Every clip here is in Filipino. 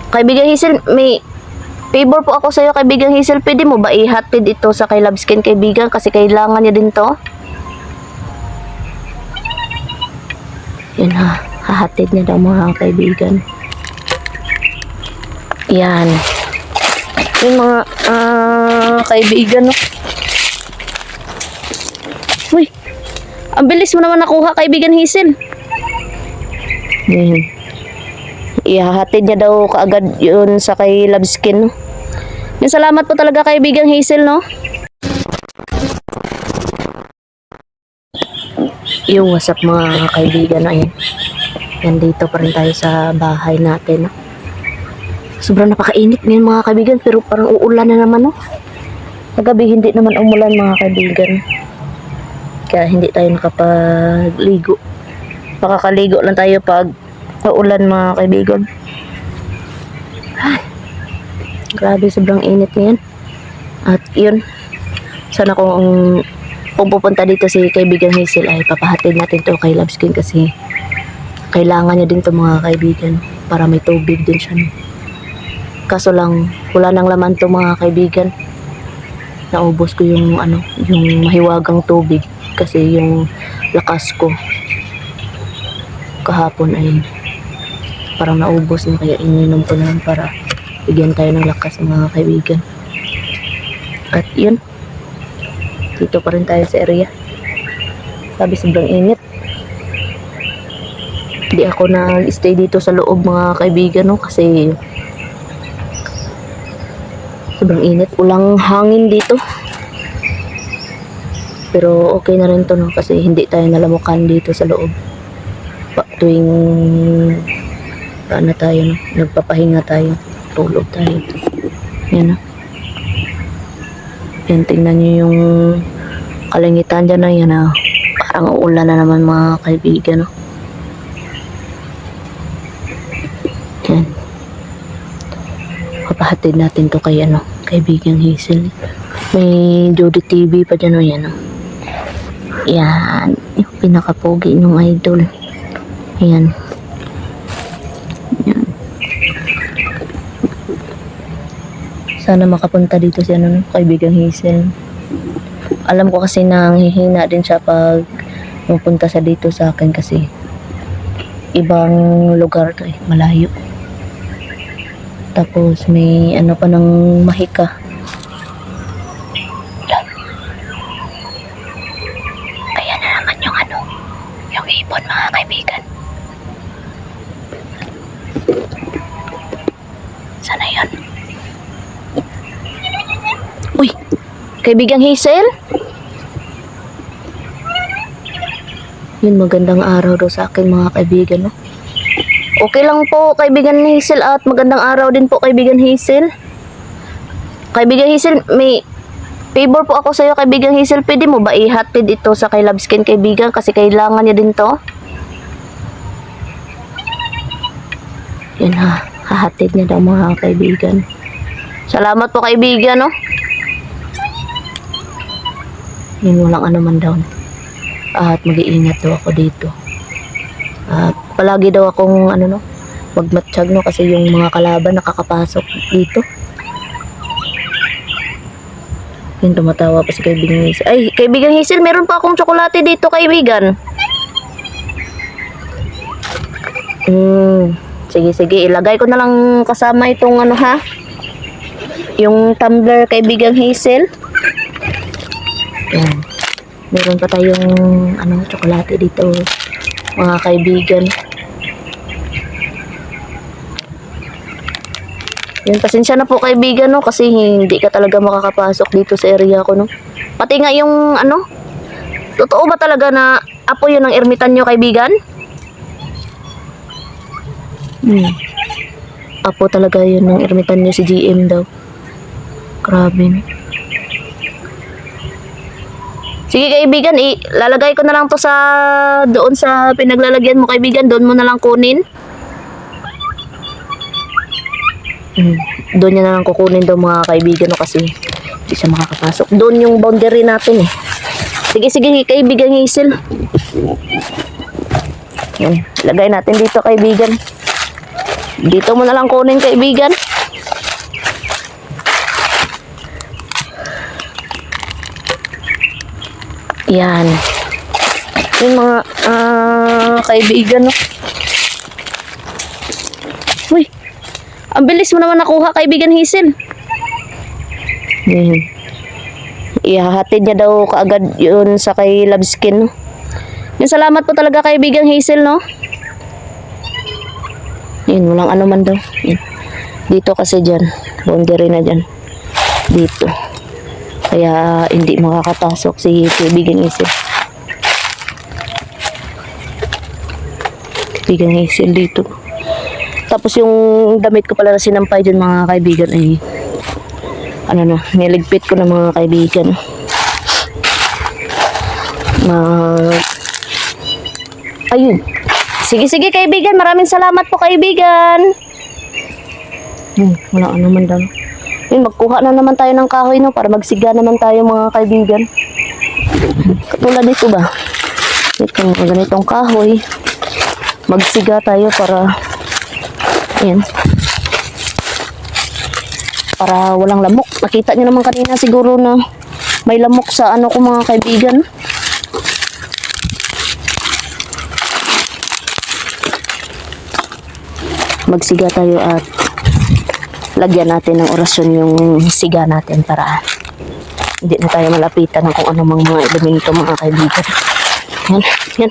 Kaibigan Hazel, may favor po ako sa'yo, kaibigan Hazel. Pwede mo ba ihatid ito sa kay Loveskin, kaibigan? Kasi kailangan niya din to. Yan ha, hahatid niya daw mga kaibigan. Yan. Yung mga kaibigan, no? Uy, ang bilis mo naman nakuha, kaibigan Hazel. Yan. Ihahatid niya daw kaagad yun sa kay Loveskin, no? Yung salamat po talaga, kaibigan Hazel, no? Yung what's up mga kaibigan, no? Ayan. Yan, dito pa rin tayo sa bahay natin, no? Sobrang napakainit ngayon mga kaibigan, pero parang uulan na naman, no? Kagabi hindi naman umulan mga kaibigan. Kaya hindi tayo nakapagligo. Makakaligo lang tayo pag uulan mga kaibigan. Ay, grabe, sobrang init ngayon. At yun, sana kung pupunta dito si kaibigan Hazel ay papahatid natin to kay Loveskin kasi kailangan niya din to mga kaibigan para may tubig din siya. Kaso lang wala nang laman to mga kaibigan. Naubos ko yung yung mahiwagang tubig kasi yung lakas ko kahapon ay parang naubos na, kaya ininom ko na para bigyan tayo ng lakas mga kaibigan. At yun, dito pa rin tayo sa area. Sabi sobrang init. Hindi ako na-stay dito sa loob mga kaibigan, no? Kasi sobrang init. Walang hangin dito. Pero okay na rin to, no? Kasi hindi tayo nalamukan dito sa loob. Tuwing tayo, no? Nagpapahinga tayo. Tulog tayo. Yan, no? Yan, tingnan nyo yung kalangitan dyan na yan, no? Parang uulan na naman mga kaibigan, no? Yan. Papahatid natin to kay kaibigan Hazel. May Jody TV pa dyan, no? Yan, no? Yan. Yung pinakapogi ng idol. Ayan. Yan. Sana makapunta dito si kaibigan Hazel. Alam ko kasi nanghihina din siya pag pupunta sa dito sa akin kasi ibang lugar to, malayo. Tapos may pa ng mahika. Ayan na naman yung ibon mga kaibigan. Sana yun. Uy, kaibigang Hazel? Yun, magandang araw daw sa akin mga kaibigan, no? Okay lang po kaibigan Hazel, at magandang araw din po kaibigan Hazel. Kaibigan Hazel, may favor po ako sa'yo kaibigan Hazel. Pwede mo ba ihatid ito sa kay Loveskin, kaibigan? Kasi kailangan niya din to. Yan ha, hahatid niya daw mga kaibigan. Salamat po kaibigan, no? Yun, walang anuman daw. At mag-iingat daw ako dito. At palagi daw akong magmatsyag, no? Kasi yung mga kalaban nakakapasok dito. Yun, tumatawa pa si kaibigan Hazel. Ay, kaibigan Hazel, meron pa akong tsokolate dito kaibigan. Sige, ilagay ko na lang kasama itong ha. Yung tumbler kaibigan Hazel. Yan. Meron pa tayong tsokolate dito mga kaibigan. Yun, pasensya na po kaibigan, no? Kasi hindi ka talaga makakapasok dito sa area ko, no? Pati nga yung totoo ba talaga na apo yun ang ermitan nyo kaibigan? Apo talaga yun ng ermitan nyo si GM daw. Grabe, no? Sige kaibigan, lalagay ko na lang to doon sa pinaglalagyan mo kaibigan. Doon mo na lang kunin. Doon niya na lang kukunin daw mga kaibigan, no? Kasi hindi siya makakapasok. Doon yung boundary natin eh. Sige kaibigan Hazel. Lagay natin dito kaibigan. Dito mo na lang kunin, kaibigan. Yan. Yung mga kaibigan, no? Uy, ang bilis mo naman nakuha, kaibigan Hazel. Yan. Ihahatid niya daw kaagad yun sa kay Loveskin, no? Yung salamat po talaga, kaibigan Hazel, no? Yun, walang ano man daw. Yan. Dito kasi dyan. Boundary na dyan. Dito. Kaya hindi makakapasok si kaibigan Hazel. Kaibigan Hazel dito. Tapos yung damit ko pala na sinampay dyan, mga kaibigan, ay ano na, niligpit ko na, mga kaibigan. Ayun. Sige, kaibigan. Maraming salamat po, kaibigan. Wala ka naman daw. Yun, magkuha na naman tayo ng kahoy, no? Para magsiga naman tayo, mga kaibigan. Katulad nito ba? Ito, ganitong kahoy. Magsiga tayo para ayan. Para walang lamok. Nakita nyo naman kanina siguro na may lamok sa ano ko, mga kaibigan. Magsiga tayo at lagyan natin ng orasyon yung siga natin para hindi na tayo malapitan ng kung anong mga elemento, mga kaibigan. Yan, yan.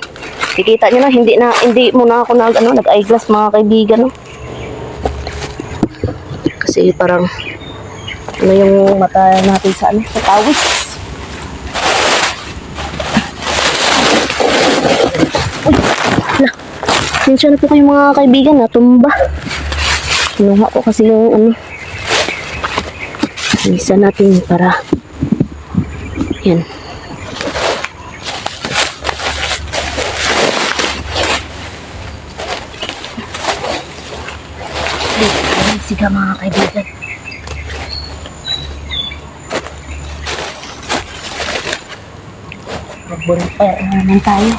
Kikita nyo na, hindi muna ako nag-eyeglass, mga kaibigan, no? Kasi parang ano yung mata natin sa sa tawis. Uy, hala. Sinsya na po kayo, mga kaibigan, natumba. Kinuha ko kasi yung isa natin para yan. Siga, mga kaibigan. Mag-bonfire naman tayo.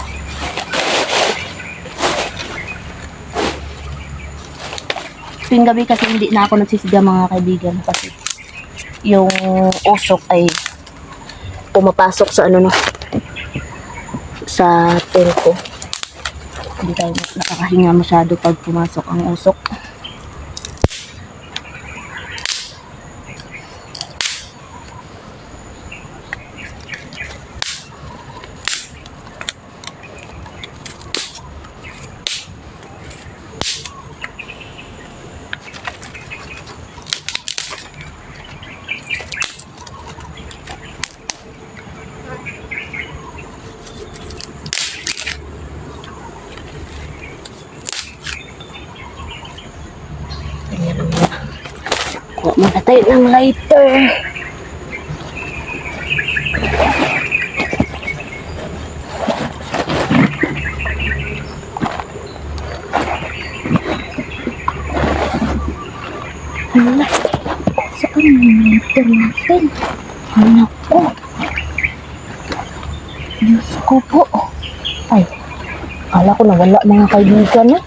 Tuwing gabi kasi hindi na ako nagsisiga, mga kaibigan, kasi yung usok ay pumapasok sa sa tent ko. Hindi tayo nakakahinga masyado pag pumasok ang usok. Kuha muna tayo ng lighter. Hala, saan yung lighter natin? Anak ko. Diyos ko po. Ay, kala ko nawala, mga kaibigan, eh.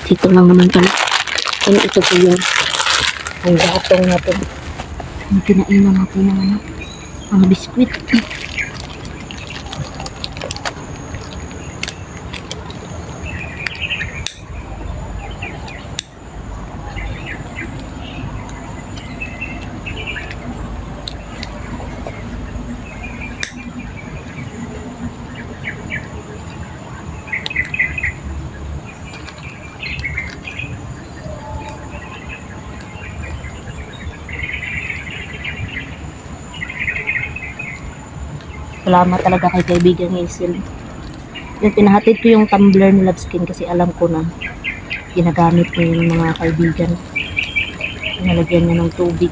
Dito lang naman pala. Ano ito po yung ang gatong natin. Ang kinainan natin ng mga biskwit. Salamat talaga kay kaibigan Hazel. Yung pinahatid ko yung tumbler ni Loveskin kasi alam ko na ginagamit ko yung mga kaibigan. Nalagyan niya ng tubig.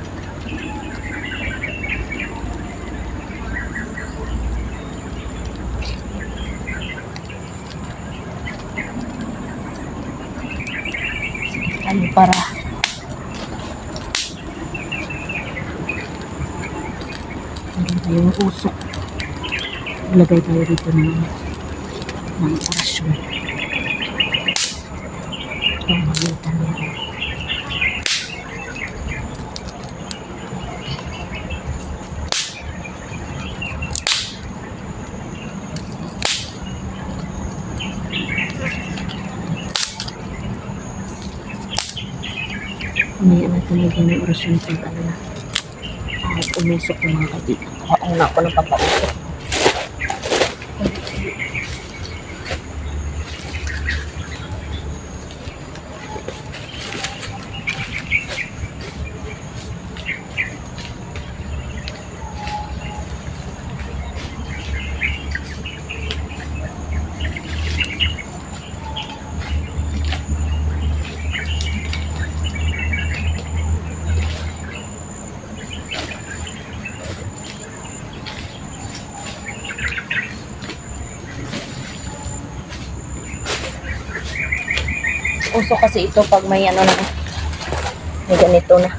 Ano para yung usok. Ilagay tayo dito ng orasyon. pagitan niya. Mamaya na talaga ng orasyon pag ano na. At umusok ng mga kaibigan. Ang na ako ng papausok. Uso kasi ito pag may ano na, may ganito na.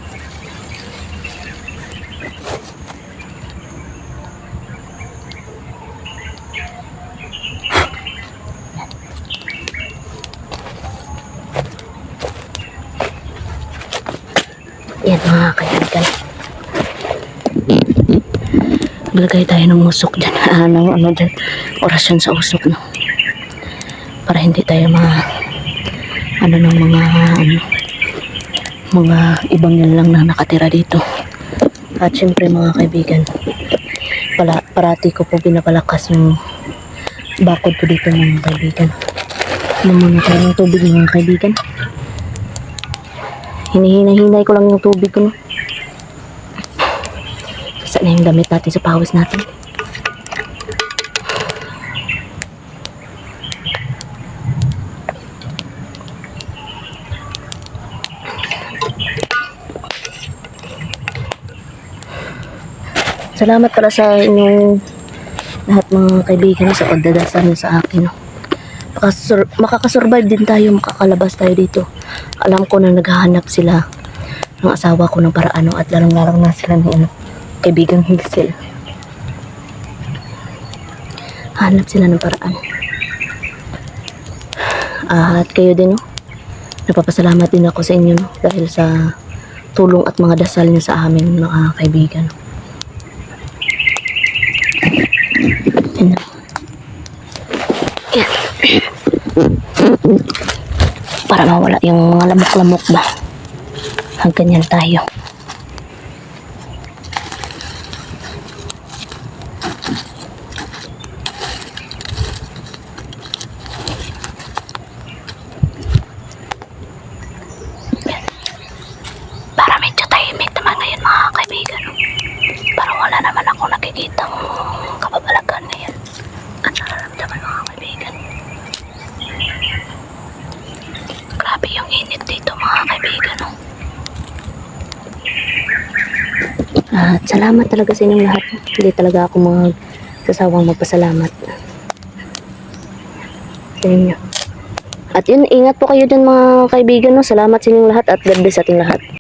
Yan mga kaibigan. Maglagay tayo ng usok dyan. Ano dyan, orasyon sa usok, no? Para hindi tayo mga ibang yan lang na nakatira dito. At syempre mga kaibigan, parati ko po pinapalakas yung bakod ko dito mga kaibigan. Muna tayo ng tubig mga kaibigan. Hinihinay ko lang yung tubig ko, no? Isa na yung damit natin sa pawis natin. Salamat pala sa inyong lahat mga kaibigan sa pagdadasal niyo sa akin, no? Makakasurvive din tayo, makakalabas tayo dito. Alam ko na naghahanap sila ng asawa ko ng paraan, no? At lalong-lalong na sila ng kaibigang Hazel. Hanap sila ng paraan. At kayo din, no? Napapasalamat din ako sa inyo, no? Dahil sa tulong at mga dasal niyo sa amin mga kaibigan, no? Yan. Yan. Para mawala yung mga lamok-lamok ba. Ganyan tayo. Para medyo tahimik naman ngayon mga kaibigan. Para wala naman ako nakikitang kababalagan ngayon. At nararamdaman mga kaibigan. Grabe yung init dito mga kaibigan. At salamat talaga sa inyong lahat. Hindi talaga ako magsasawang magpasalamat. Tingnan nyo. At yun, ingat po kayo dun mga kaibigan, no? Salamat sa inyong lahat at God bless sa ating lahat.